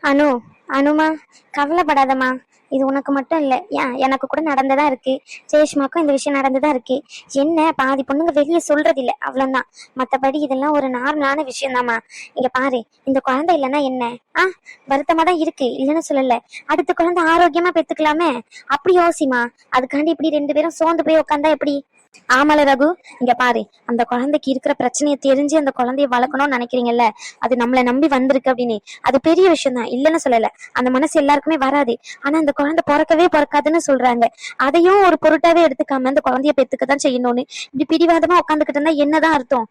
அனு, அனுமா, கவலைப்படாதம்மா. இது உனக்கு மட்டும் இல்லை, எனக்கு கூட நடந்ததா இருக்கு. ஜெயஷ்மாக்கும் இந்த விஷயம் நடந்ததா இருக்கு. என்ன பாதி பொண்ணுங்க வெளியே சொல்றது இல்லை, அவ்வளவுதான். மற்றபடி இதெல்லாம் ஒரு நார்மலான விஷயம் தாம்மா. இங்க பாரு, இந்த குழந்தை இல்லைன்னா என்ன? ஆ, வருத்தமா தான் இருக்கு, இல்லைன்னு சொல்லல. அடுத்த குழந்தை ஆரோக்கியமா பெத்துக்கலாமே, அப்படி யோசிமா. அதுக்காண்டி இப்படி ரெண்டு பேரும் சோர்ந்து போய் உட்காந்தா எப்படி? ஆமால ரகு, இங்க பாரு, அந்த குழந்தைக்கு இருக்கிற பிரச்சனையை தெரிஞ்சு அந்த குழந்தைய வளர்க்கணும்னு நினைக்கிறீங்கல்ல, அது நம்மளை நம்பி வந்திருக்கு அப்படின்னு. அது பெரிய விஷயம் தான், இல்லைன்னு சொல்லல. அந்த மனசு எல்லாருக்குமே வராது. ஆனா அந்த குழந்தை பிறக்கவே பிறக்காதுன்னு சொல்றாங்க. அதையும் ஒரு பொருட்டாவே எடுத்துக்காம அந்த குழந்தைய பெத்துக்கதான் செய்யணும்னு இப்படி பிடிவாதமா உட்காந்துக்கிட்டு இருந்தா என்னதான் அர்த்தம்?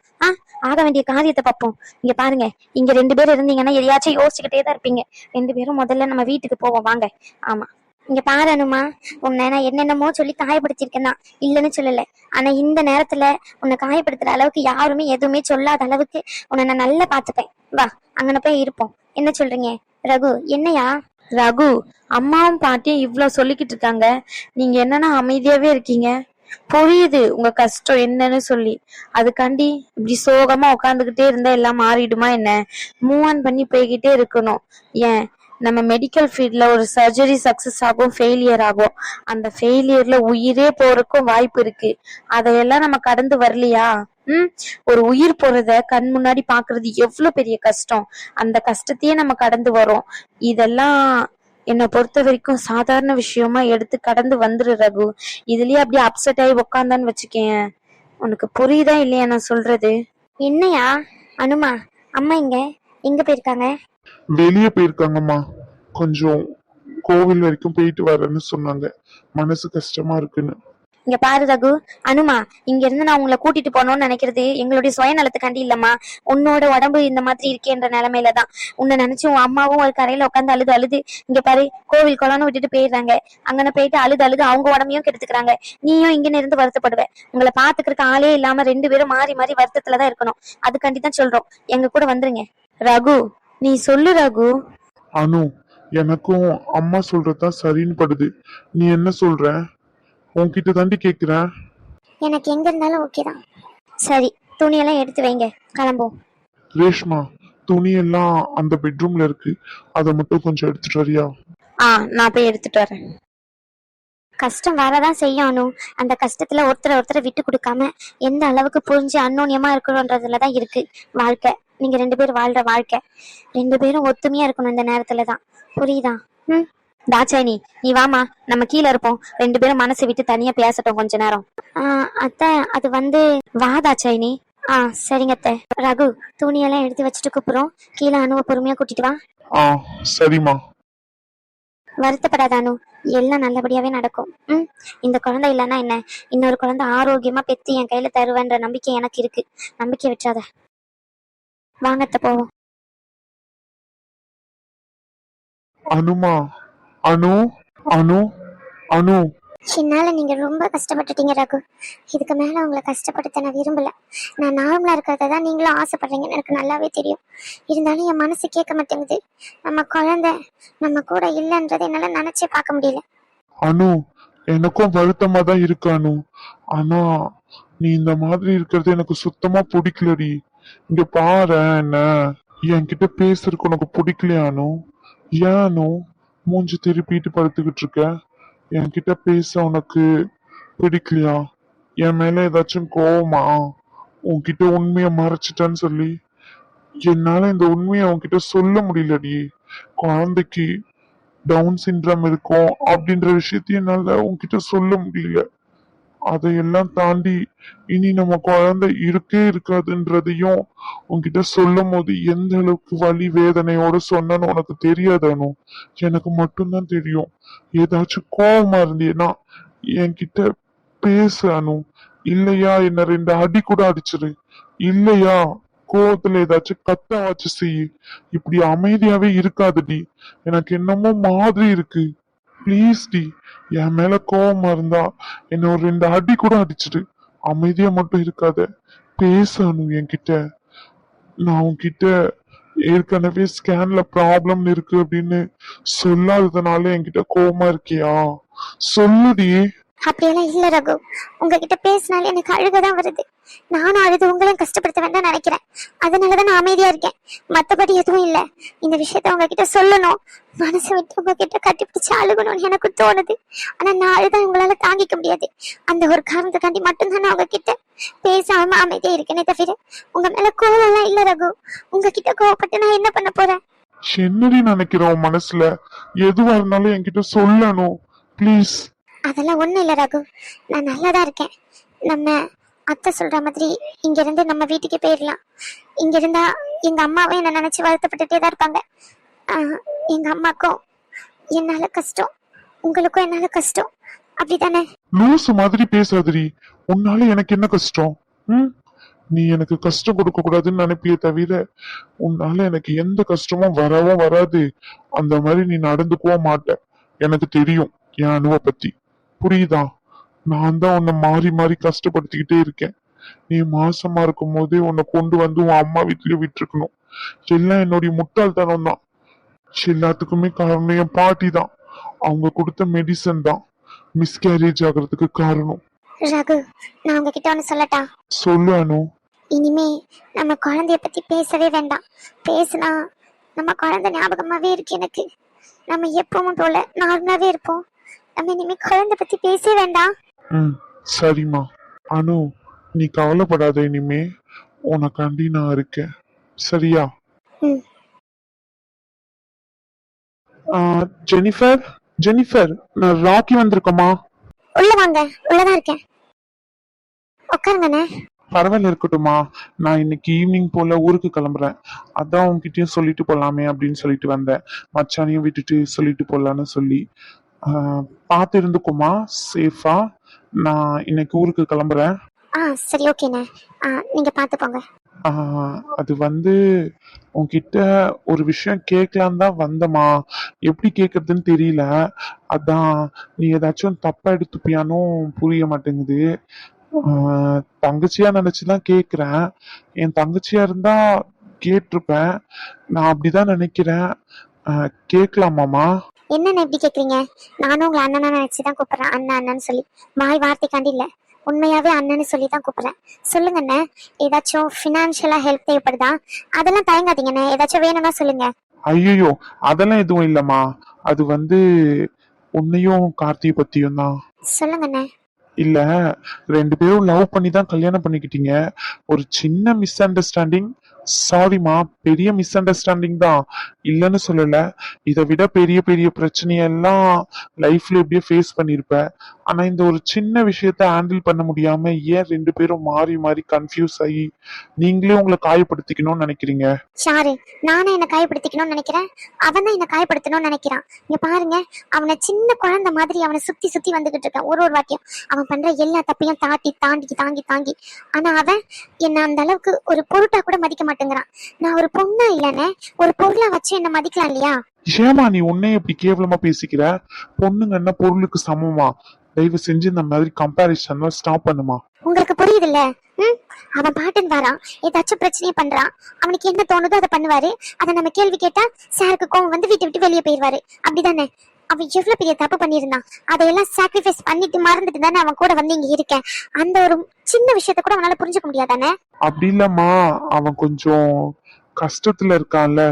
ஆக வேண்டிய காரியத்தை பார்ப்போம். இங்க பாருங்க, இங்க ரெண்டு பேரும் இருந்தீங்கன்னா எதையாச்சும் யோசிச்சுக்கிட்டே தான் இருப்பீங்க. ரெண்டு பேரும் முதல்ல நம்ம வீட்டுக்கு போவோம் வாங்க. ஆமா, இங்க பாரு அனுமா, உன்னை நான் என்னென்னமோ சொல்லி காயப்படுத்திருக்கேன் தான், இல்லைன்னு சொல்லல. ஆனா இந்த நேரத்துல உன்னை காயப்படுத்துற அளவுக்கு யாருமே எதுவுமே சொல்லாத அளவுக்கு உன்னை நான் நல்லா பாத்துப்பேன். வா, அங்கன போய் இருப்போம். என்ன சொல்றீங்க ரகு? என்னையா? ரகு, அம்மாவும் பாட்டியும் இவ்வளவு சொல்லிக்கிட்டு இருக்காங்க, நீங்க என்னன்னா அமைதியாவே இருக்கீங்க. புரியுது உங்க கஷ்டம் என்னன்னு சொல்லி. அதுக்காண்டி இப்படி சோகமா உட்காந்துக்கிட்டே இருந்தா எல்லாம் மாறிடுமா என்ன? மூவ் ஆன் பண்ணி போய்கிட்டே இருக்கணும். ஏன், நம்ம மெடிக்கல் ஃபீல்ட்ல ஒரு சர்ஜரி சக்சஸ் ஆகும், ஃபெயிலியர் ஆகும். அந்த ஃபெயிலியர்ல உயிரே போறதுக்கும் வாய்ப்பு இருக்கு. அதையெல்லாம் நம்ம கடந்து வரலையா? ஒரு உயிர் போறத கண் முன்னாடி பாக்குறது எவ்வளவு பெரிய கஷ்டம். அந்த கஷ்டத்தையே நம்ம கடந்து வரோம். இதெல்லாம் என்னை பொறுத்த வரைக்கும் சாதாரண விஷயமா எடுத்து கடந்து வந்துரு ரகு. இதுலயே அப்படியே அப்செட் ஆகி உக்காந்தான்னு வச்சுக்கேன். உனக்கு புரியுதா இல்லையா நான் சொல்றது? என்னையா? அனுமா, அம்மா எங்க போயிருக்காங்க? வெளியே போயிருக்காங்கம்மா. கொஞ்சம் கோவில் வரைக்கும் போயிட்டு வரேன்னு சொன்னாங்க, மனசு கஷ்டமா இருக்குன்னு. இங்க பாரு ரகு, அனுமா, இங்க இருந்து நான் உங்களை கூட்டிட்டு போனோம்னு நினைக்கிறது எங்களுடைய சுயநலத்துக்காண்டி இல்லம்மா. உன்னோட உடம்பு இந்த மாதிரி இருக்கேன்ற நிலைமையில தான். உன்னை நினைச்சு உன் அம்மாவும் ஒரு கரையில உட்காந்து அழுது அழுது இங்க பாரு கோவில் குளம்னு விட்டுட்டு போயிடுறாங்க. அங்கன போயிட்டு அழுது அழுது அவங்க உடம்பையும் கெடுத்துக்கிறாங்க. நீயும் இங்க இருந்து வருத்தப்படுவேன். உங்களை பாத்துக்கிறதுக்கு ஆளே இல்லாம ரெண்டு பேரும் மாறி மாறி வருத்தத்துலதான் இருக்கணும். அதுக்காண்டி தான் சொல்றோம், எங்க கூட வந்துருங்க. ரகு, நீ சொல்லு ரகு. அனு, எனக்கும் அம்மா சொல்றதுதான் சரின்னு படுது. நீ என்ன சொல்ற? உன்கிட்ட தாண்டி கேக்குறேன். எனக்கு எங்க இருந்தாலும் ஓகே தான். சரி, துணியெல்லாம் எடுத்து வைங்க, கிளம்புவோம். ரேஷ்மா, துணி எல்லாம் அந்த பெட்ரூம்ல இருக்கு, அதை மட்டும் கொஞ்சம் எடுத்துட்டு வரியா? நான் போய் எடுத்துட்டு வரேன். கஷ்டம் வரதான் செய்யும் அனு. அந்த கஷ்டத்துல ஒருத்தரை விட்டு கொடுக்காம எந்த அளவுக்கு புரிஞ்சு அன்னோன்யமா இருக்கணும்ன்றதுலதான் இருக்கு வாழ்க்கை. நீங்க ரெண்டு பேரும் வாழ்ற வாழ்க்கை, ரெண்டு பேரும் ஒத்துமையா இருக்கணும் இந்த நேரத்துலதான். புரியுதா? தாட்சாயினி, நீ வாமா, நம்ம கீழே இருப்போம். ரெண்டு பேரும் மனசை விட்டு தனியா பேசட்டும் கொஞ்ச நேரம். அத்தை, அது வந்து. வா தாட்சாயினி. சரிங்க அத்தை. ரகு, துணியெல்லாம் எடுத்து வச்சுட்டு கூப்பிடுறோம். கீழே அனுவை பொறுமையா கூட்டிட்டு வா. சரிம்மா. வருத்தப்படாத அனு, எல்லாம் நல்லபடியாவே நடக்கும். இந்த குழந்தை இல்லைன்னா என்ன, இன்னொரு குழந்தை ஆரோக்கியமா பெத்து என் கையில தருவேன்ற நம்பிக்கை எனக்கு இருக்கு. நம்பிக்கை விட்டுறாத. வாங்கத்த போவோம். அனுமா, அனு, அனு, அனு. என்னால நீங்க ரொம்ப கஷ்டப்பட்டுட்டீங்க ரகு. இதுக்கு மேல உங்களை கஷ்டப்படுத்த நான் விரும்பல. நான் நார்மலா இருக்கிறத தான் நீங்களும் ஆசைப்படுறீங்கன்னு எனக்கு நல்லாவே தெரியும். இருந்தாலும் என் மனசு கேட்க மாட்டேங்குது. நம்ம குழந்தை நம்ம கூட இல்லைன்றதை என்னால நினைச்சே பார்க்க முடியல. அனு, எனக்கும் வருத்தமா தான் இருக்கு அனு. ஆனா நீ இந்த மாதிரி இருக்கிறது எனக்கு சுத்தமா பிடிக்கலடி. இங்க பாரு, என்ன என்கிட்ட பேசுறதுக்கு உனக்கு பிடிக்கலையா அனு? ஏன் அனு மூஞ்சி திருப்பிட்டு படுத்துக்கிட்டு இருக்க? என்கிட்ட பேச உனக்கு பிடிக்கலையா? என் மேல ஏதாச்சும் கோவமா? உன்கிட்ட உண்மைய மறைச்சிட்டேன்னு சொல்லி என்னால இந்த உண்மையை உன்கிட்ட சொல்ல முடியலடி. குழந்தைக்கு டவுன் சிண்ட்ரம் இருக்கும் அப்படின்ற விஷயத்தையும் என்னால உன்கிட்ட சொல்ல முடியல. அதையெல்லாம் தாண்டி இனி நம்ம குழந்தை இருக்கே இருக்காதுன்றதையும் உன்கிட்ட சொல்லும் போது எந்த அளவுக்கு வலி வேதனையோட சொன்னன்னு உனக்கு தெரியாதானோ? எனக்கு மட்டும்தான் தெரியும். ஏதாச்சும் கோவமா இருந்தீன்னா என்கிட்ட பேசு அனு. இல்லையா என்ன ரெண்டு அடி கூட அடிச்சிரு. இல்லையா கோவத்துல ஏதாச்சும் கத்த வச்சு செய்யு. இப்படி அமைதியாவே இருக்காதுடி. எனக்கு என்னமோ மாதிரி இருக்கு. ப்ளீஸ் டி, என் மேல கோவமா இருந்தா என்ன ஒரு ரெண்டு அடி கூட அடிச்சிடு. அமைதியா மட்டும் இருக்காத. பேசணும் என்கிட்ட. நான் உன்கிட்ட ஏற்கனவே ஸ்கேன்ல ப்ராப்ளம் இருக்கு அப்படின்னு சொல்லாததுனால என்கிட்ட கோவமா இருக்கியா? சொல்லுடி. அப்படியெல்லாம் இல்ல ரகு. உங்ககிட்ட பேசினாலே எனக்கு அழுகதான் வருது. நானும் அழுது உங்களையும் கஷ்டப்படுத்த வேண்டாம் நினைக்கிறேன். அதனாலதான் நான் அமைதியா இருக்கேன். மத்தபடி எதுவும் இல்ல. இந்த விஷயத்த உங்ககிட்ட சொல்லணும், மனசை விட்டு உங்ககிட்ட கட்டிப்பிடிச்சு அழுகணும்னு எனக்கு தோணுது. ஆனா நான் அழுதா உங்களால தாங்கிக்க முடியாது. அந்த ஒரு காரணத்துக்காண்டி மட்டும்தான் நான் உங்ககிட்ட பேசாம அமைதியா இருக்கேனே தவிர உங்க மேல கோவம் எல்லாம் இல்ல ரகு. உங்ககிட்ட கோவப்பட்டு நான் என்ன பண்ண போறேன்? என்னடி நினைக்கிறோம் மனசுல? எதுவா இருந்தாலும் என்கிட்ட சொல்லணும் ப்ளீஸ். அதெல்லாம் ஒண்ணும் இல்ல ரகு. நான் நல்லாதான் இருக்கேன். நம்ம அத்தை சொல்ற மாதிரி இங்க இருந்து நம்ம வீட்டுக்கு போயிடலாம். இங்க இருந்தா எங்க அம்மாவும் என்ன நினைச்சு வருத்தப்பட்டுட்டே தான் இருப்பாங்க. எங்க அம்மாக்கும் என்னால கஷ்டம், உங்களுக்கும் என்னால கஷ்டம், அப்படித்தானே? லூசு மாதிரி பேசாதடி. உன்னால எனக்கு என்ன கஷ்டம்? நீ எனக்கு கஷ்டம் கொடுக்க கூடாதுன்னு நினைப்பியே தவிர உன்னால எனக்கு எந்த கஷ்டமும் வரவும் வராது. அந்த மாதிரி நீ நடந்துக்கவும் மாட்ட. எனக்கு தெரியும் என் அனுவை பத்தி. புரியுதா? நான் தான் உன்னை மாறி மாறி கஷ்டப்படுத்திக்கிட்டே இருக்கேன். நீ மாசமா இருக்கும் போதே உன்னை கொண்டு வந்து உன் அம்மா வீட்லயே விட்டுருக்கணும். எல்லாம் என்னுடைய முட்டாள்தனம் தான். எல்லாத்துக்குமே காரணம் என் பாட்டி தான். அவங்க கொடுத்த மெடிசன் தான் மிஸ்கேரேஜ் ஆகிறதுக்கு காரணம். ரகு, நான் உங்ககிட்ட ஒண்ணு சொல்லட்டா? சொல்லு அனு. இனிமே நம்ம குழந்தைய பத்தி பேசவே வேண்டாம். பேசினா நம்ம குழந்தை ஞாபகமாவே இருக்கு எனக்கு. நம்ம எப்பவும் போல நார்மலாவே இருப்போம். நம்ம இனிமே குழந்தை பத்தி பேசவே வேண்டாம். சரிம்மா. அனு, நீ கவலைப்படாத. இனிமே உனக்காண்டி நான் இருக்கேன். சரியா? ஜெனிஃபர், ஜெனிஃபர், நான் ராக்கி வந்திருக்கோமா? உள்ள வாங்க. உள்ளதான் இருக்கேன். உட்காருங்கண்ணே. பரவாயில்ல, இருக்கட்டுமா. நான் இன்னைக்கு ஈவினிங் போல ஊருக்கு கிளம்புறேன். அதான் உங்ககிட்டயும் சொல்லிட்டு போலாமே அப்படின்னு சொல்லிட்டு வந்தேன். மச்சானையும் விட்டுட்டு சொல்லிட்டு போலான்னு சொல்லி. பார்த்து இருந்துக்குமா, சேஃபா. நான் இன்னைக்கு ஊருக்கு கிளம்புறேன். சரி, ஓகேண்ணே. நீங்க பார்த்து போங்க. அது வந்து உன்கிட்ட ஒரு விஷயம் கேட்கலாம் தான் வந்தமா. எப்படி கேட்கறதுன்னு தெரியல. அதான் நீ ஏதாச்சும் தப்பா எடுத்துப்பியானோ புரிய மாட்டேங்குது. தங்கச்சியா நினைச்சுதான் கேக்குறேன். என் தங்கச்சியா இருந்தா கேட்டிருப்பேன். நான் அப்படிதான் நினைக்கிறேன். கேட்கலாமாமா? என்னண்ணே இப்படி கேக்குறீங்க? நானும் உங்களை அண்ணனா நினைச்சுதான் கூப்பிடுறேன். அண்ணன் அண்ணன்னு சொல்லி வாய் வார்த்தைக்காண்டி இல்ல, உண்மையாவே அண்ணன்னு சொல்லி தான் கூப்பிடுறேன். சொல்லுங்கண்ணே, ஏதாச்சும் பினான்சியலா ஹெல்ப் தேவைப்படுதா? அதெல்லாம் தயங்காதீங்கண்ணே. ஏதாச்சும் வேணும்னா சொல்லுங்க. ஐயோ, அதெல்லாம் எதுவும் இல்லம்மா. அது வந்து உன்னையும் கார்த்தியை பத்தியும் தான். சொல்லுங்கண்ணே. இல்ல, 2 பேரும் லவ் பண்ணி தான் கல்யாணம் பண்ணிக்கிட்டீங்க. ஒரு சின்ன மிஸ் அண்டர்ஸ்டாண்டிங். சாரிமா, பெரிய மிஸ் அண்டர்ஸ்டாண்டிங் தான், இல்லைன்னு சொல்லல. இதை விட பெரிய பெரிய பிரச்சனையெல்லாம் லைஃப்ல எப்படியோ ஃபேஸ் பண்ணிருப்ப. ஆனா இந்த ஒரு சின்ன விஷயத்த ஹேண்டில் பண்ண முடியாம ஏன் 2 பேரும் மாறி மாறி கன்ஃபியூஸ் ஆகி நீங்களே உங்களை காயப்படுத்திக்கணும்னு நினைக்கிறீங்க? சாரு, நானே என்ன காயப்படுத்திக்கணும்னு நினைக்கிறேன். அவன் தான் என்ன காயப்படுத்தணும்னு நினைக்கிறான். இங்க பாருங்க, அவனை சின்ன குழந்தை மாதிரி அவனை சுத்தி சுத்தி வந்துகிட்டு இருக்கான். ஒரு வாட்டியும் அவன் பண்ற எல்லா தப்பையும் தாண்டி தாங்கி. ஆனா அவன் என்ன அந்த அளவுக்கு ஒரு பொருட்டா கூட மதிக்க மாட்டேங்கிறான். நான் ஒரு பொண்ணா இல்லைன்னு ஒரு பொருளா வச்சு என்ன மதிக்கலாம் இல்லையா? ஏமா நீ உன்னை எப்படி கேவலமா பேசிக்கிற? பொண்ணுங்கன்னா பொருளுக்கு சமமா? தயவு செஞ்சு இந்த மாதிரி கம்பேரிசன் ஸ்டாப் பண்ணுமா. உங்களுக்கு புரியுது இல்ல? அவன் பாட்டுன்னு வரான், ஏதாச்சும் பிரச்சனையை பண்றான். அவனுக்கு என்ன தோணுதோ அதை பண்ணுவாரு. அதை நம்ம கேள்வி கேட்டா சாருக்கு கோவம் வந்து வீட்டை விட்டு வெளியே போயிடுவாரு. அப்படிதானே? அவன் எவ்வளவு பெரிய தப்பு பண்ணியிருந்தான். அதையெல்லாம் சாக்ரிஃபைஸ் பண்ணிட்டு மறந்துட்டு தானே அவன் கூட வந்து இங்க இருக்கேன். அந்த ஒரு சின்ன விஷயத்த கூட அவனால புரிஞ்சுக்க முடியாதானே? அப்படி இல்லம்மா, அவன் கொஞ்சம் கஷ்டத்துல இருக்கான்ல,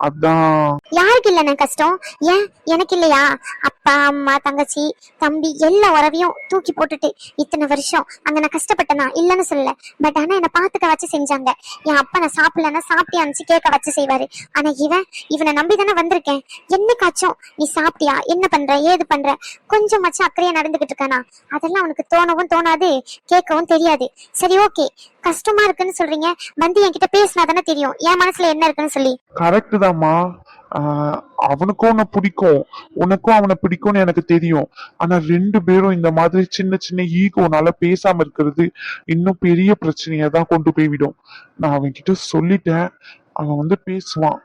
அதான். யாருக்கு இல்லைண்ணே கஷ்டம்? ஏன் எனக்கு இல்லையா? அப்பா அம்மா தங்கச்சி தம்பி எல்லா உறவையும் தூக்கி போட்டுட்டு இத்தனை வருஷம் அங்க நான் கஷ்டப்பட்டேனா இல்லைன்னு சொல்லல. பட் ஆனா என்னை பாத்துக்க வச்சு செஞ்சாங்க. என் அப்பா நான் சாப்பிடலன்னா சாப்பிட்டியா அனுச்சு கேட்க வச்சு செய்வாரு. ஆனா இவனை நம்பி தானே வந்திருக்கேன். என்னைக்காச்சும் நீ சாப்பிட்டியா, என்ன பண்ற, ஏது பண்ற, கொஞ்சமாச்சும் அக்கறையா நடந்துகிட்டு இருக்கானா? அதெல்லாம் அவனுக்கு தோணவும் தோணாது, கேட்கவும் தெரியாது. சரி, ஓகே, கஷ்டமா இருக்குன்னு சொல்றீங்க, வந்து என்கிட்ட பேசினா தானே தெரியும் என் மனசுல என்ன இருக்குன்னு சொல்லி. கரெக்ட் தான்மா. அவனுக்கும் உன்னை பிடிக்கும், உனக்கும் அவனை பிடிக்கும்னு எனக்கு தெரியும். ஆனா 2 பேரும் இந்த மாதிரி சின்ன சின்ன ஈகோனால பேசாம இருக்கிறது இன்னும் பெரிய பிரச்சனையா தான் கொண்டு போய் விடும். நான் அவன் கிட்ட சொல்லிட்டேன், அவன் வந்து பேசுவான்.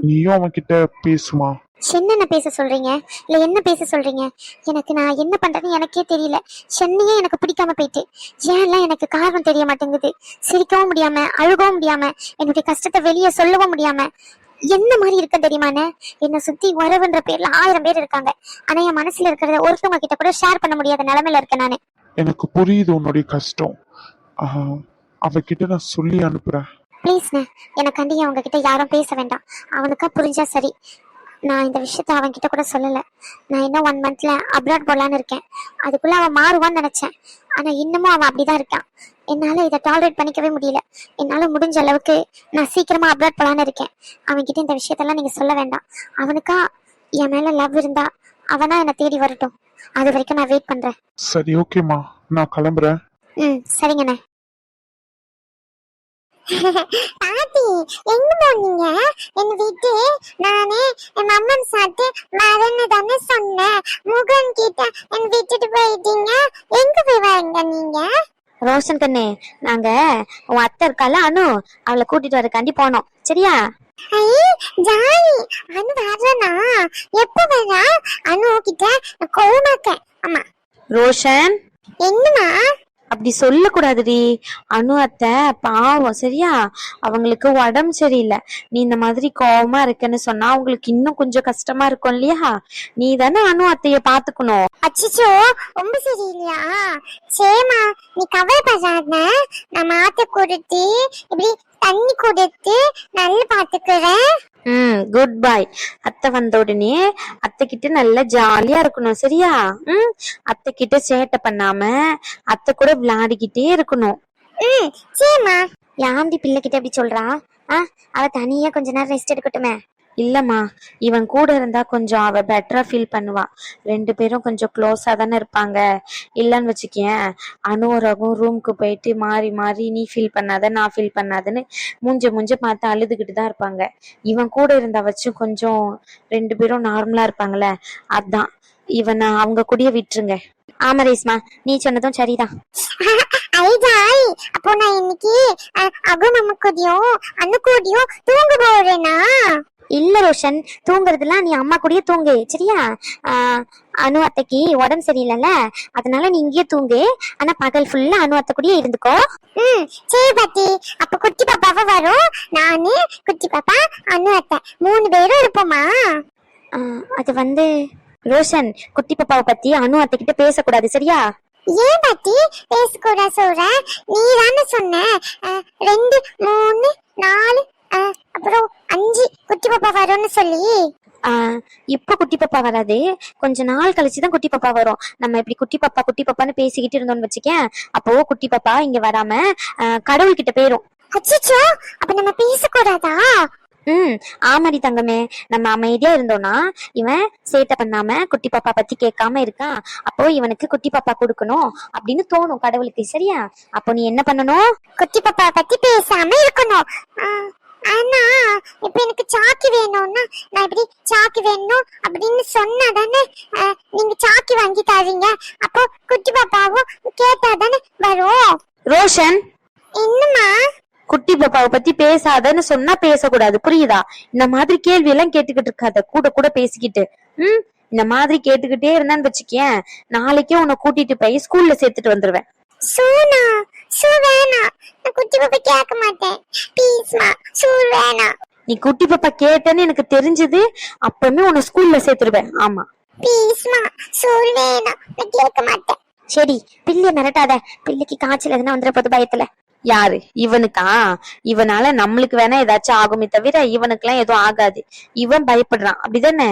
நீயும் அவன் கிட்ட பேசுமா? என்னென்ன பேச சொல்றீங்க? இல்ல என்ன பேச சொல்றீங்க? எனக்கு நான் என்ன பண்றேன்னு எனக்கே தெரியல. சென்னையே எனக்கு பிடிக்காம போயிட்டு ஏன்லாம் எனக்கு காரணம் தெரிய மாட்டேங்குது. சிரிக்கவும் முடியாம, அழுகவும் முடியாம, என்னுடைய கஷ்டத்தை வெளியே சொல்லவும் முடியாம என்ன மாதிரி இருக்க தெரியுமாண்ணே? என்னை சுத்தி உறவுன்ற பேர்ல 1000 பேர் இருக்காங்க. ஆனா என் மனசுல இருக்கிறத ஒருத்தவங்க கிட்ட கூட ஷேர் பண்ண முடியாத நிலைமையில இருக்கேன் நானு. எனக்கு புரியுது உன்னுடைய கஷ்டம். அவகிட்ட நான் சொல்லி அனுப்புறேன். ப்ளீஸ்ண்ணே, எனக்காண்டி அவங்க கிட்ட யாரும் பேச வேண்டாம். அவனுக்கா புரிஞ்சா சரி. நான் இந்த விஷயத்த அவன் கிட்ட கூட சொல்லல. நான் இன்னும் 1 monthல அப்ராட் போலான்னு இருக்கேன். அதுக்குள்ள அவன் மாறுவான்னு நினைச்சேன். ஆனா இன்னமும் அவன் அப்படிதான் இருக்கான். என்னால இதை டாலரேட் பண்ணிக்கவே முடியல. என்னால முடிஞ்ச அளவுக்கு நான் சீக்கிரமா அப்ராட் போலான்னு இருக்கேன். அவன்கிட்ட இந்த விஷயத்தெல்லாம் நீங்க சொல்ல வேண்டாம். அவனுக்கா என் மேல லவ் இருந்தா அவனா என்னை தேடி வரட்டும். அது வரைக்கும் நான் வெயிட் பண்றேன். சரி, ஓகேம்மா, நான் கிளம்புறேன். சரிங்கண்ணே. பாட்டி எங்க போனீங்க? என்ன விட்டு நானே என் அம்மன் சாப்பிட்டு வரேன்னு தானே சொன்னேன். முகன் கிட்ட என்ன விட்டுட்டு போயிட்டீங்க. எங்க போய் வரீங்க நீங்க? ரோஷன் கண்ணே, நாங்க உன் அத்தை இருக்கால அனு, அவளை கூட்டிட்டு வரக்காண்டி போனோம். சரியா? ஜாலி. அனு வரனா? எப்ப வரா? அனு கிட்ட கோமாக்கேன். ஆமா. ரோஷன், என்னமா? அப்படி சொல்லக்கூடாதுடி. அனு அத்தை பாவம். சரியா? அவங்களுக்கு உடம்பு சரியில்லை. நீ இந்த மாதிரி கோவமா இருக்கன்னு சொன்னா அவங்களுக்கு இன்னும் கொஞ்சம் கஷ்டமா இருக்கும் இல்லையா? நீ தானே அனு அத்தைய பாத்துக்கணும். அச்சோ, ரொம்ப சரியில்லையா? சேமா, நீ கவலைப்படாத. நான் மாத்த கொடுத்து இப்படி தண்ணி கொடுத்து நல்லா பாத்துக்கிறேன். குட் பாய். அத்தை வந்த உடனே அத்தை கிட்ட நல்லா ஜாலியா இருக்கணும். சரியா? அத்தை கிட்ட சேட்டை பண்ணாம அத்தை கூட விளையாடிக்கிட்டே இருக்கணும். சேமா. யாந்தி பிள்ளை கிட்ட எப்படி சொல்றா? அவ தனியா கொஞ்ச நேரம் ரெஸ்ட் எடுக்கட்டுமே. இல்லம்மா, இவன் கூட இருந்தா கொஞ்சம் அவ பெட்டரா ஃபீல் பண்ணுவா. 2 பேரும் கொஞ்சம் க்ளோஸா தானே இருப்பாங்க. இல்லன்னு வச்சுக்கேன், அனுவரகும் ரூமுக்கு போயிட்டு மாறி மாறி நீ ஃபீல் பண்ணாத நான் ஃபீல் பண்ணாதன்னு மூஞ்ச பார்த்து அழுதுகிட்டு தான் இருப்பாங்க. இவன் கூட இருந்தா வச்சு கொஞ்சம் 2 பேரும் நார்மலா இருப்பாங்களே, அதான் இவனை அவங்க கூடயே விட்டுருங்க. ஆமா ரேஸ்மா, நீ சொன்னதும் சரிதான். அப்போ நான் இன்னைக்கு அம்மா கூடயும் அண்ணு கூடயும் தூங்க போறேனா? இல்ல ரோஷன், தூங்குறதுலாம் நீ அம்மா கூடயே தூங்கு. சரியா? அனு அத்தைக்கு உடம்பு சரியில்லைல்ல, அதனால நீ இங்கேயே தூங்கு. ஆனா பகல் ஃபுல்லா அனு அத்தை கூடயே இருந்துக்கோ. சரி பாட்டி. அப்ப குட்டி பாப்பாவா வரும். நானு குட்டி பாப்பா அனு அத்தை 3 பேரும் இருப்போமா? அது வந்து ரோஷன், குட்டி பாப்பாவை பத்தி அனு அத்தை கிட்ட பேசக்கூடாது. சரியா? ஏன் பாட்டி பேசக்கூடாது சொல்ற? நீ தானே சொன்ன 2 3 4 அப்புறம் 5 குட்டி பாப்பா வரும்னு சொல்லி. இப்ப குட்டி பாப்பா வராது, கொஞ்ச நாள் கழிச்சுதான் குட்டி பாப்பா வரும். நம்ம இப்படி குட்டி பாப்பான்னு பேசிக்கிட்டு இருந்தோம்னு வச்சுக்கேன், அப்போ குட்டி பாப்பா இங்க வராம கடவுள்கிட்ட போயிரும். அச்சோ, அப்ப நம்ம பேசக்கூடாதா? ஆமாடி தங்கமே, நம்ம அமைதியா இருந்தோம்னா இவன் சேட்டை பண்ணாம குட்டி பாப்பா பத்தி கேட்காம இருக்கான். அப்போ இவனுக்கு குட்டி பாப்பா கொடுக்கணும் அப்படின்னு தோணும் கடவுளுக்கு. சரியா? அப்போ நீ என்ன பண்ணணும்? குட்டி பாப்பா பத்தி பேசாம இருக்கணும். ஆனா இப்ப எனக்கு சாக்கி வேணும்னா நான் இப்படி சாக்கி வேணும் அப்படின்னு சொன்னா தானே நீங்க சாக்கி வாங்கி தரீங்க. அப்போ குட்டி பாப்பாவும் கேட்டா தானே வரும். ரோஷன், என்னமா? குட்டி பாப்பாவை பத்தி பேசாதன்னு சொன்னா பேசக்கூடாது. புரியுதா? இந்த மாதிரி கேள்வி எல்லாம் கேட்டுக்கிட்டு இருக்காத. கூட பேசிக்கிட்டு இந்த மாதிரி கேட்டுக்கிட்டே இருந்தான்னு வச்சுக்கேன், நாளைக்கே உன்னை கூட்டிட்டு போய் ஸ்கூல்ல சேர்த்துட்டு வந்துருவேன். சூனா, வேணா, நான் குட்டி பாப்பா கேட்க மாட்டேன். ப்ளீஸ்மா, வேணா. நீ குட்டி பாப்பா கேட்டேன்னு எனக்கு தெரிஞ்சது அப்பவே உன்னை ஸ்கூல்ல சேர்த்துருவேன். ஆமா, ப்ளீஸ்மா, வேணா, நான் கேட்க மாட்டேன். சரி, பிள்ளைய மிரட்டாத. பிள்ளைக்கு காய்ச்சல் எதுனா வந்துட போது பயத்துல. யாரு? இவனுக்கா? இவனால நம்மளுக்கு வேணா ஏதாச்சும் ஆகுமே தவிர இவனுக்கு எல்லாம் எதுவும் ஆகாது. இவன் பயப்படுறான். அப்படிதானே?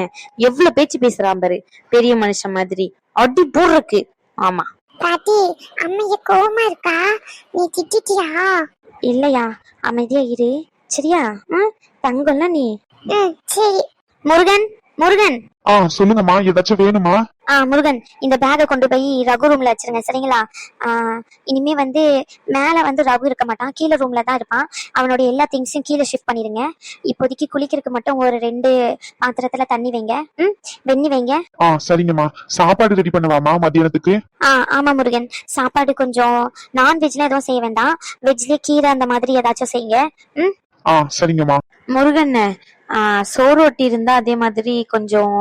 எவ்வளவு பேச்சு பேசுறான் பாரு, பெரிய மனுஷன் மாதிரி. அடி போடுறக்கு. ஆமா பாட்டி, அம்மைய கோவமா இருக்கா? நீ திட்டிட்டியா? இல்லையா, அமைதியா இரு. சரியா? தங்கம்ல நீ. சரி. முருகன். சொல்லுங்கம்மா, ஏதாச்சும் வேணுமா? முருகன், இந்த பேக்கை கொண்டு போய் ரகு ரூம்ல வச்சிருங்க. சரிங்களா? இனிமே வந்து மேல வந்து ரகு இருக்க மாட்டான், கீழே ரூம்ல தான் இருப்பான். அவனோட எல்லா திங்ஸையும் கீழே ஷிஃப்ட் பண்ணிருங்க. இப்போதைக்கு குளிக்கிறதுக்கு மட்டும் ஒரு 2 பாத்திரத்துல தண்ணி வைங்க. வெண்ணி வைங்க. சரிங்கம்மா. சாப்பாடு ரெடி பண்ணவாமா மதியானத்துக்கு? ஆமா முருகன், சாப்பாடு கொஞ்சம் நான்வெஜ்ல எதுவும் செய்ய வேண்டாம். வெஜ்லயே கீரை அந்த மாதிரி ஏதாச்சும் செய்யுங்க. சரிங்கம்மா. முருகன், சோறு ரொட்டி இருந்தா அதே மாதிரி கொஞ்சம்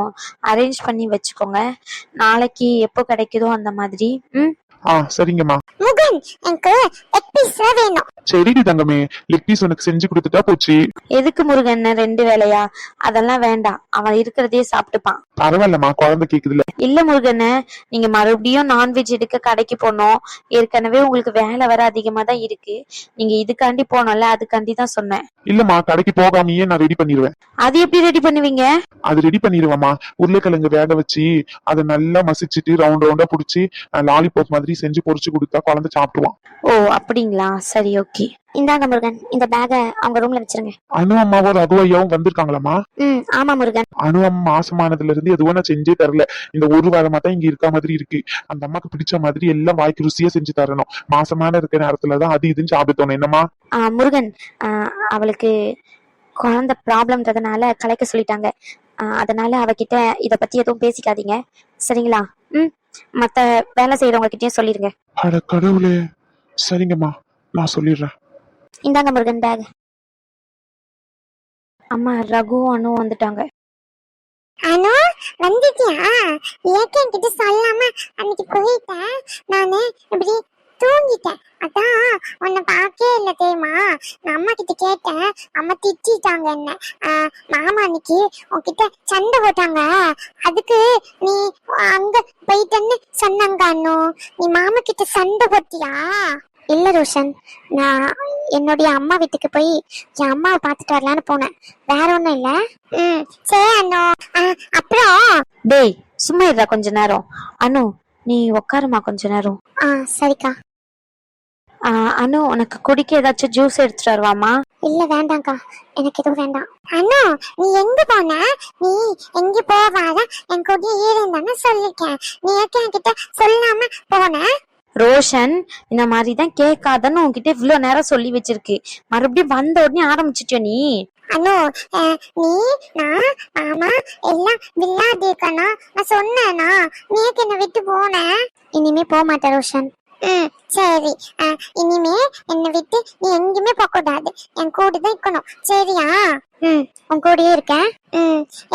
அரேஞ்ச் பண்ணி வச்சுக்கோங்க. நாளைக்கு எப்போ கிடைக்குதோ அந்த மாதிரி. சரிங்கம்மா. முருகன், எனக்கு எக் பீஸ் வேணும். சரிடி தங்கமே, லெக் பீஸ் உனக்கு செஞ்சு கொடுத்துட்டா போச்சு. எதுக்கு முருகன் 2 வேலையா? அதெல்லாம் வேண்டாம், அவன் இருக்கிறதையே சாப்பிட்டுப்பான். பரவாயில்லம்மா, குழந்தை கேக்குதுல. இல்ல முருகன், நீங்க மறுபடியும் நான்வெஜ் எடுக்க கடைக்கு போனோம். ஏற்கனவே உங்களுக்கு வேலை வர அதிகமா தான் இருக்கு. நீங்க இதுக்காண்டி போனோம்ல, அதுக்காண்டி தான் சொன்னேன். இல்லம்மா, கடைக்கு போகாமயே நான் ரெடி பண்ணிடுவேன். அது எப்படி ரெடி பண்ணுவீங்க? அது ரெடி பண்ணிடுவேம்மா. உருளைக்கிழங்கு வேக வச்சு அதை நல்லா மசிச்சுட்டு ரவுண்ட் ரவுண்டா புடிச்சு லாலிபாப் மாதிரி செஞ்சு பொரிச்சு கொடுத்தா குழந்தை சாப்பிடுவான். ஓ அப்படிங்களா, சரி ஓகே. இந்தாங்க முருகன், இந்த பேக அவங்க ரூம்ல வச்சிருங்க. அனு அம்மாவும் ரகு ஐயாவும் வந்திருக்காங்களாம்மா? ஆமா முருகன். அனு அம்மா மாசமானதுல இருந்து எதுவும் நான் செஞ்சே தரல. இந்த ஒரு வாரமா தான் இங்க இருக்க மாதிரி இருக்கு. அந்த அம்மாக்கு பிடிச்ச மாதிரி எல்லாம் வாய்க்கு ருசியா செஞ்சு தரணும். மாசமான இருக்கிற நேரத்துலதான் அது இதுன்னு சாப்பிட்டோம். என்னம்மா முருகன், அவளுக்கு குழந்தை ப்ராப்ளம்ன்றதுனால கலைக்க சொல்லிட்டாங்க. அதனால அவகிட்ட இத பத்தி எதுவும் பேசிக்காதீங்க, சரிங்களா? மத்த வேலை செய்யறவங்க கிட்டயும் சொல்லிருங்க. அட கடவுளே, சரிங்கம்மா, நான் சொல்லிடுறேன். இந்தாங்க முருகன் பேக். அம்மா, ரகு அனு வந்துட்டாங்க. அனு வந்துட்டியா? ஏற்கனவே கிட்ட சொல்லாம அன்னைக்கு போயிட்டேன். நானு இப்படி தூங்கிட்டேன். அதான் உன்னை பார்க்கவே இல்லை தெரியுமா? நான் அம்மா கிட்ட கேட்டேன், அம்மா திட்டாங்க என்ன. மாமா அன்னைக்கு உன்கிட்ட சண்டை போட்டாங்க, அதுக்கு நீ அங்க போயிட்டேன்னு சொன்னாங்க. அனு, நீ மாமா கிட்ட சண்டை போட்டியா? இல்ல ரோஷன், நான் என்னுடைய அம்மா வீட்டுக்கு போய் என் அம்மாவை பார்த்துட்டு வரலான்னு போனேன், வேற ஒண்ணும் இல்ல. சரி அனு. அப்புறம் டேய் சும்மா இருடா கொஞ்ச நேரம். அனு, நீ உட்காருமா கொஞ்ச நேரம். சரிக்கா. அனு, உனக்கு குடிக்க ஏதாச்சும் ஜூஸ் எடுத்துட்டு வருவாமா? இல்ல வேண்டாம்க்கா, எனக்கு எதுவும் வேண்டாம். அண்ணா, நீ எங்க போன? நீ எங்க போவாத, என் கூட இருந்தான்னு சொல்லிருக்கேன். நீ என்கிட்ட சொல்லாம போன? ரோஷன், இந்த மாதிரிதான் கேட்காதன்னு உன்கிட்ட இவ்வளவு நேரம் சொல்லி வச்சிருக்கு. மறுபடியும் வந்த உடனே ஆரம்பிச்சிட்டியோ நீ? அனு, நீ நான் மாமா எல்லாம் விளையாடிக்கணும் நான் சொன்னேனா? நீ என்ன விட்டு போன? இனிமே போக மாட்டேன் ரோஷன். சரி, இனிமே என்னை விட்டு நீ எங்கேயுமே போக கூடாது, என் கூட தான் இருக்கணும், சரியா? உன் கூடயே இருக்கேன்.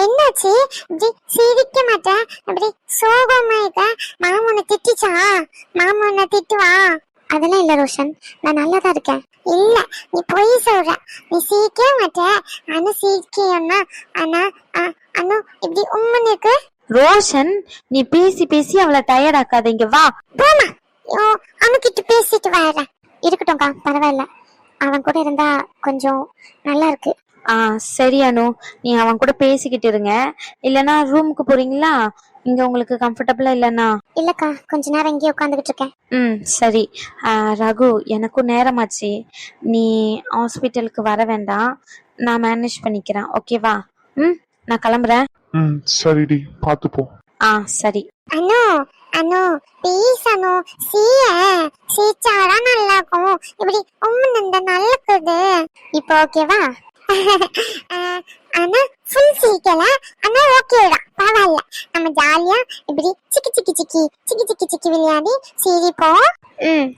என்னாச்சு இப்படி சிரிக்க மாட்டேன், அப்படி சோகமா இருக்க? மாமா உன்னை திட்டுச்சா? மாமா உன்னை திட்டுவா? அதெல்லாம் இல்ல ரோஷன், நான் நல்லா தான் இருக்கேன். இல்ல, நீ பொய் சொல்ற, நீ சிரிக்க மாட்ட. ஆனா சிரிக்கணும்னா ஆனா அனு இப்படி உண்மைன்னு இருக்கு. ரோஷன், நீ பேசி பேசி அவளை டயர்ட் ஆக்காத, இங்க வா. போமா, அவன்கிட்ட பேசிட்டு வரேன். இருக்கட்டும்க்கா, பரவாயில்ல, அவன் கூட இருந்தா கொஞ்சம் நல்லா இருக்கு. சரி அனு, நீ அவன் கூட பேசிக்கிட்டு இருங்க. இல்லனா ரூமுக்கு போறீங்களா? இங்க உங்களுக்கு கம்ஃபர்டபுளா இல்லனா? இல்லக்கா, கொஞ்ச நேரம் இங்கேயே உட்காந்துக்கிட்டு இருக்கேன். சரி. ரகு, எனக்கும் நேரமாச்சு, நீ ஹாஸ்பிட்டலுக்கு வர வேண்டாம், நான் மேனேஜ் பண்ணிக்கிறேன், ஓகேவா? நான் கிளம்புறேன். சரிடி, பாத்துப்போ. சரி. அனு, அனு ப்ளீஸ் அனு, சீச்சாதான் நல்லா இருக்கும். இப்படி உண்மை நல்லக்குது. இப்போ ஓகேவா? ஆனா ஃபுல் சீக்கல, ஆனா ஓகேடா, பரவாயில்ல. நம்ம ஜாலியா இப்படி சிக்கி சிக்கி சிக்கி சிக்கி சிக்கி சிக்கி விளையாடி சிரிப்போம்.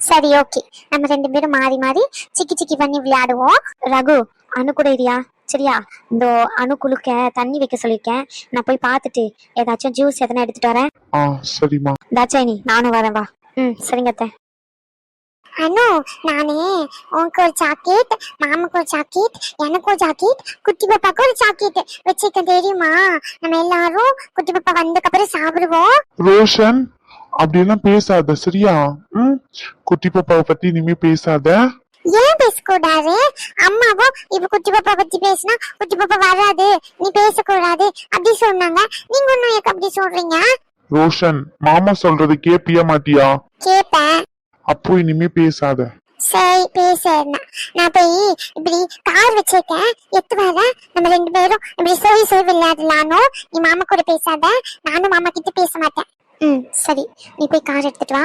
சரி ஓகே, நம்ம 2 பேரும் மாறி மாறி சிக்கி சிக்கி பண்ணி விளையாடுவோம். ரகு, அனு கூட இரியா, சரியா? இந்த அணு குளுக்க தண்ணி வைக்க சொல்லிருக்கேன், நான் போய் பார்த்துட்டு ஏதாச்சும் ஜூஸ் எதனா எடுத்துட்டு வரேன். சரிம்மா. தாச்சாயினி, நானும் வரேன், வா. சரிங்க அத்தை. அனு, நானே உனக்கு ஒரு சாக்லேட், மாமாக்கு ஒரு சாக்லேட், எனக்கு ஒரு சாக்லேட், குட்டி பாப்பாக்கு ஒரு சாக்லேட் வச்சிருக்கேன், தெரியுமா? நம்ம எல்லாரும் குட்டி பாப்பா வந்ததுக்கு அப்புறம் சாப்பிடுவோம். ரோஷன், அப்படியெல்லாம் பேசாத, சரியா? குட்டி பாப்பாவை பத்தி இனிமே பேசாத. ஏன் பேசக்கூடாது? அம்மாவும் இப்ப குட்டி பாப்பா பத்தி பேசினா குட்டி பாப்பா வராது, நீ பேசக்கூடாது அப்படி சொன்னாங்க. நீங்க ஒன்னும் எனக்கு அப்படி சொல்றீங்க? ரோஷன், மாமா சொல்றது கேப்பியா மாட்டியா? கேப்பேன். அப்போ இனிமே பேசாத. சரி, பேசுறேன். நான் போய் இப்படி கார் வச்சிருக்கேன், எத்து வர. நம்ம 2 பேரும் இப்படி சொல்லி விளையாடலானோ. நீ மாமா கூட பேசாத, நானும் மாமா கிட்ட பேச மாட்டேன். சரி, நீ போய் கார் எடுத்துட்டு வா.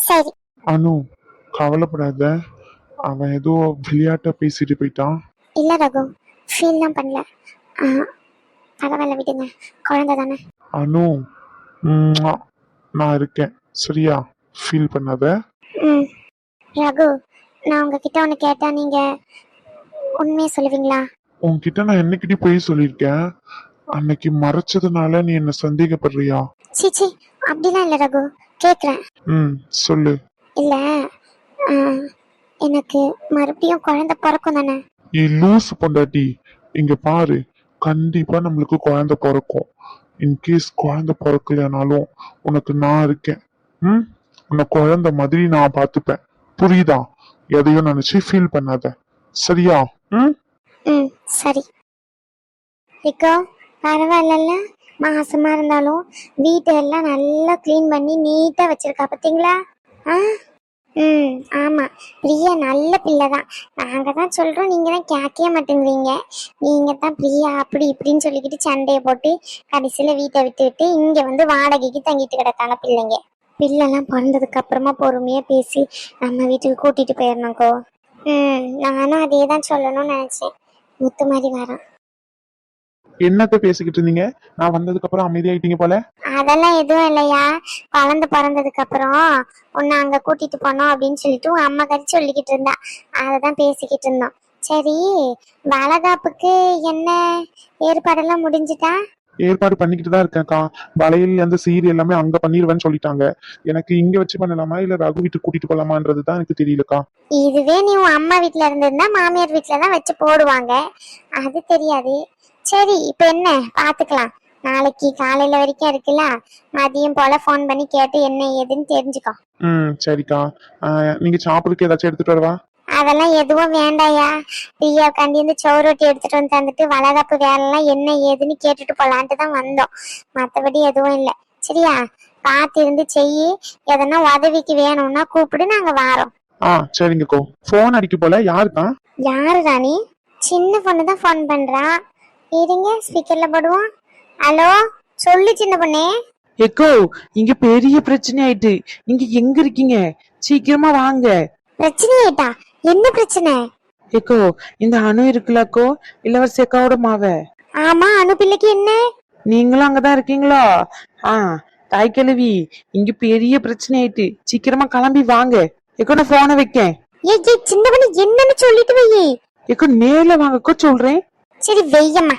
சரி. அனு, கவலைப்படாத, அவன் ஏதோ விளையாட்டா பேசிட்டு போயிட்டான். இல்ல ரகு, ஃபீல்லாம் பண்ணல. பரவாயில்ல, விடுங்க, குழந்தை தானே. அனு, நான் இருக்கேன், சரியா? ஃபீல் பண்ணாத. ரகு, நான் உங்ககிட்ட ஒண்ணு கேட்டா நீங்க உண்மையை சொல்லுவீங்களா? உன்கிட்ட நான் என்னைக்கிட்ட போய் சொல்லிருக்கேன்? அன்னைக்கு மறைச்சதுனால நீ என்ன சந்தேகப்படுறியா? சீச்சி, அப்படிலாம் இல்ல ரகு, கேக்குறேன். சொல்லு. இல்ல, எனக்கு மறுபடியும் குழந்தை பிறக்கும் தானே? லூஸ் பொண்டாட்டி, இங்க பாரு, கண்டிப்பா நம்மளுக்கு குழந்தை பிறக்கும். இன்கேஸ் குழந்தை பிறக்கலைனாலும் உனக்கு நான் இருக்கேன். ம், உன்னை குழந்தை மாதிரி நான் பார்த்துப்பேன். புரியுதா? எதையும் நினைச்சு ஃபீல் பண்ணாத, சரியா? ம். ம், சரி. இக்கோ, பரவாயில்லல்ல, மாசமா இருந்தாலும் வீட்டெல்லாம் நல்லா க்ளீன் பண்ணி நீட்டா வச்சிருக்கா பாத்தீங்களா? ஆ, ம், ஆமா, பிரியா நல்ல பிள்ளை தான். நாங்க தான் சொல்றோம், நீங்க தான் கேட்கவே மாட்டேங்கிறீங்க. நீங்க தான் பிரியா அப்படி இப்படின்னு சொல்லிக்கிட்டு சண்டையை போட்டு கடைசியில வீட்டை விட்டு இங்க வந்து வாடகைக்கு தங்கிட்டு கிடக்காங்க பிள்ளைங்க. பிள்ளைலாம் பிறந்ததுக்கு அப்புறமா பொறுமையா பேசி நம்ம வீட்டுக்கு கூட்டிட்டு போயிடணும்க்கோ. ம், நானும் அதே தான் சொல்லணும்னு நினைச்சேன். முத்து மாதிரி வரான். என்னத்த பேசிக்கிட்டு இருந்தீங்க? நான் வந்ததுக்கு அப்புறம் அமைதியாயிட்டீங்க போல. அதெல்லாம் எதுவும் இல்லையா, குழந்தை பிறந்ததுக்கு அப்புறம் உன்னை அங்க கூட்டிட்டு போனோம் அப்படின்னு சொல்லிட்டு உன் அம்மா கறி சொல்லிக்கிட்டு இருந்தா. அததான் பேசிக்கிட்டு இருந்தோம். சரி, வளகாப்புக்கு என்ன ஏற்பாடெல்லாம் முடிஞ்சுட்டா? ஏற்பாடு பண்ணிக்கிட்டு தான் இருக்கேன்க்கா. வளையல் அந்த சீர் எல்லாமே அங்க பண்ணிடுவேன்னு சொல்லிட்டாங்க. எனக்கு இங்க வச்சு பண்ணலாமா இல்ல ரகு வீட்டுக்கு கூட்டிட்டு போலாமான்றது தான் எனக்கு தெரியலக்கா. இதுவே நீ உன் அம்மா வீட்டுல இருந்திருந்தா மாமியார் வீட்டுல தான் வச்சு போடுவாங்க, அது தெரியாது. சரி, இப்ப என்ன பாத்துக்கலாம். நாளைக்கு காலையில வரைக்கும் இருக்குல்ல, மதியம் போல போன் பண்ணி கேட்டு என்ன ஏதுன்னு தெரிஞ்சுக்கோ. சரிக்கா. நீங்க சாப்பிடுறதுக்கு ஏதாச்சும் எடுத்துட்டு வரவா? அதெல்லாம் எதுவும் வேண்டாயா. பிரியா உட்காந்து இந்த சோறுட்டி எடுத்துட்டு வந்து தந்துட்டு வளகாப்பு வேலைலாம் என்ன ஏதுன்னு கேட்டுட்டு போலான்ட்டு தான் வந்தோம். மத்தபடி எதுவும் இல்லை. சரியா, பார்த்து இருந்து செய்யி. எதனா உதவிக்கு வேணும்னா கூப்பிடு, நாங்க வாரோம். சரிங்கக்கோ. போன் அடிக்க போல. யாருக்கா? யாரு ராணி? சின்ன பொண்ணு தான் போன் பண்றா. இருங்க, ஸ்பீக்கர்ல போடுவோம். ஹலோ, சொல்லு சின்ன பொண்ணே. எக்கோ, இங்க பெரிய பிரச்சனை ஆயிட்டு. நீங்க எங்க இருக்கீங்க? சீக்கிரமா வாங்க. பிரச்சனை ஆயிட்டா? என்ன பிரச்சனை? எக்கோ, இந்த அணு இருக்குல்லக்கோ, இளவரசி அக்காவோட மாவ. ஆமா, அனு பிள்ளைக்கு என்ன? நீங்களும் அங்கதான் இருக்கீங்களா? தாய் கிழவி, இங்க பெரிய பிரச்சனை ஆயிட்டு. சீக்கிரமா கிளம்பி வாங்க. எக்கோ, நான் போனை வைக்கேன். ஏய் சின்ன பொண்ணு, என்னன்னு சொல்லிட்டு வை. எக்கோ, நேர்ல வாங்கக்கோ சொல்றேன். சரி வெய்யம்மா.